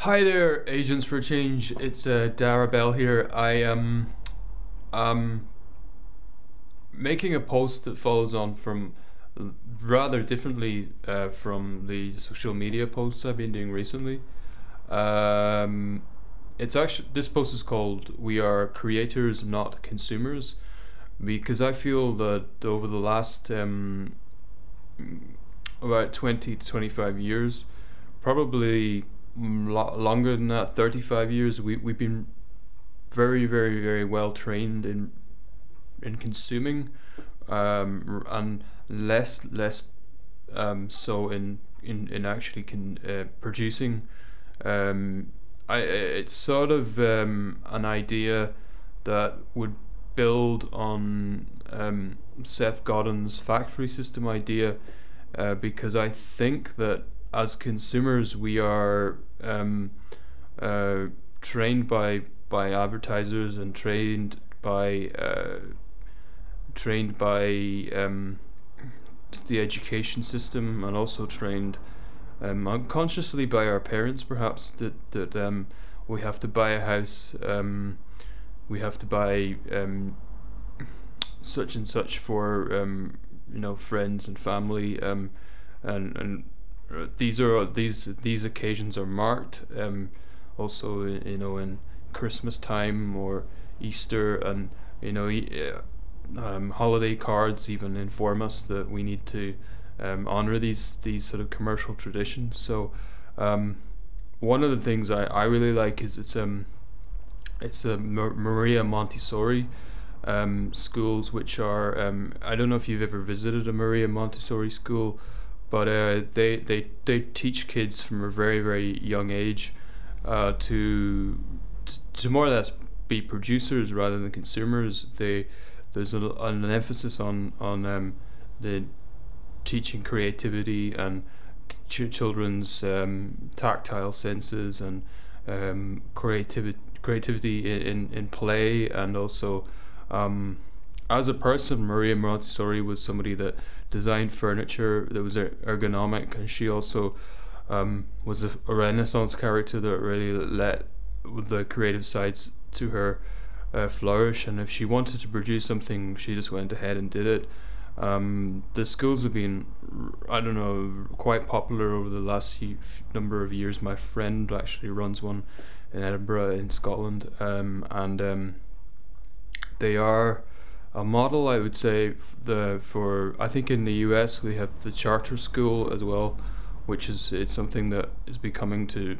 Hi there, Agents for Change. It's Dara Bell here. I am making a post that follows on from rather differently from the social media posts I've been doing recently. Um, it's actually this post is called "We Are Creators, Not Consumers," because I feel that over the last about 20 to 25 years, probably longer than that, 35 years, we've been very well trained in consuming, and less so in actually producing. It's sort of an idea that would build on Seth Godin's factory system idea, because I think that as consumers we are uh, trained by advertisers and trained by the education system, and also trained unconsciously by our parents, perhaps, that we have to buy a house, we have to buy such and such for friends and family, and these occasions are marked, also in Christmas time or Easter, and holiday cards even inform us that we need to honor these sort of commercial traditions. So one of the things I really like is it's a Maria Montessori schools, which are I don't know if you've ever visited a Maria Montessori school, but they teach kids from a very young age to more or less be producers rather than consumers. There's an emphasis on the teaching creativity and children's tactile senses, and creativity in play, and also as a person, Maria Montessori was somebody that designed furniture that was ergonomic, and she also was a Renaissance character that really let the creative sides to her flourish. And if she wanted to produce something, she just went ahead and did it. The schools have been, I don't know, quite popular over the last number of years. My friend actually runs one in Edinburgh in Scotland, and they are a model, I would say. For I think in the US we have the charter school as well, which is it's something that is becoming to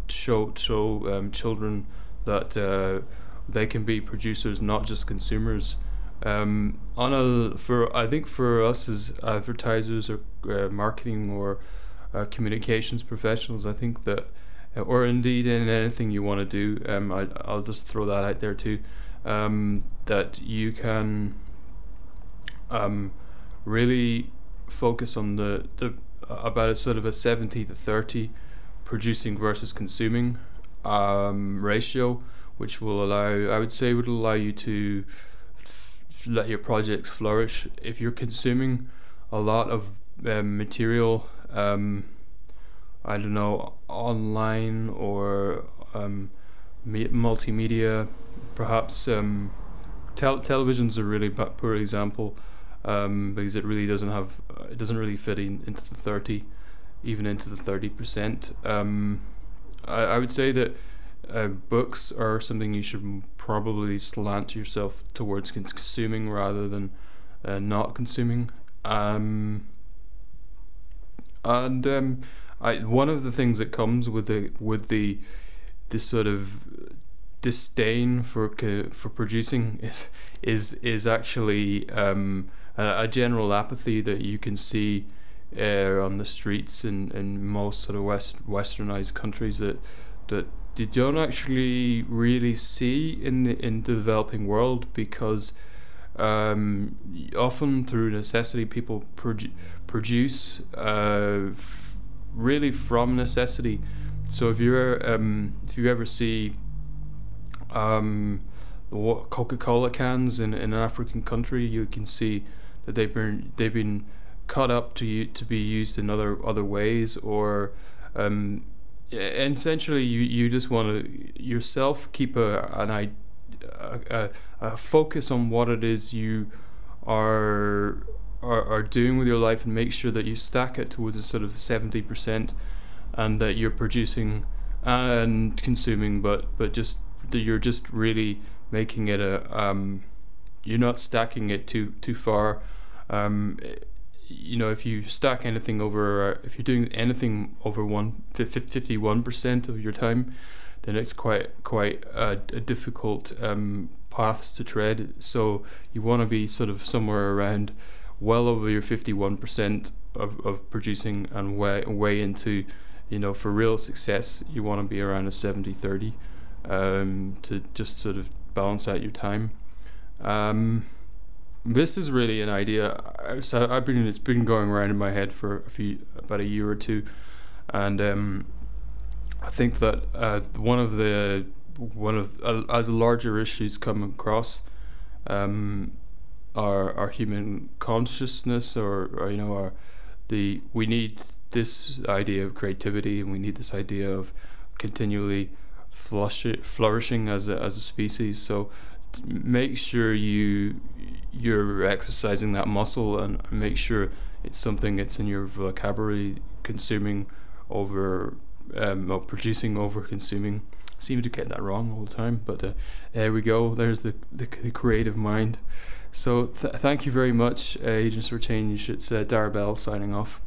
show children that they can be producers, not just consumers. I think for us as advertisers or marketing or communications professionals, I think that, or indeed in anything you want to do, I'll just throw that out there too, that you can really focus on the about a sort of a 70 to 30 producing versus consuming ratio, which will allow, I would say, would allow you to let your projects flourish. If you're consuming a lot of material, I don't know, online or multimedia, perhaps television's a really poor example, because it doesn't really fit into the 30, even into the 30%. I would say that books are something you should probably slant yourself towards consuming rather than not consuming. And one of the things that comes with the this sort of disdain for producing is actually a general apathy that you can see on the streets in most sort of westernized countries, that you don't actually really see in the developing world, because often through necessity people produce really from necessity. So if you ever see Coca-Cola cans in an African country, you can see that they've been cut up to be used in other ways, or essentially you just want to yourself keep a focus on what it is you are are doing with your life, and make sure that you stack it towards a sort of 70%, and that you're producing and consuming, but just that you're just really making it you're not stacking it too far. um, if you stack anything over, if you're doing anything over 51% of your time, then it's quite a difficult path to tread. So you want to be sort of somewhere around well over your 51% of producing, and way into, for real success, you want to be around a 70-30, to just sort of balance out your time. This is really an idea. So it's been going around in my head for about a year or two, and I think that one of as larger issues come across, our human consciousness, or we need this idea of creativity, and we need this idea of continually flourishing as a species. So make sure you're exercising that muscle, and make sure it's something that's in your vocabulary. Consuming over producing over consuming. I seem to get that wrong all the time, but there we go. There's the creative mind. So thank you very much, Agents for Change. It's Darabelle signing off.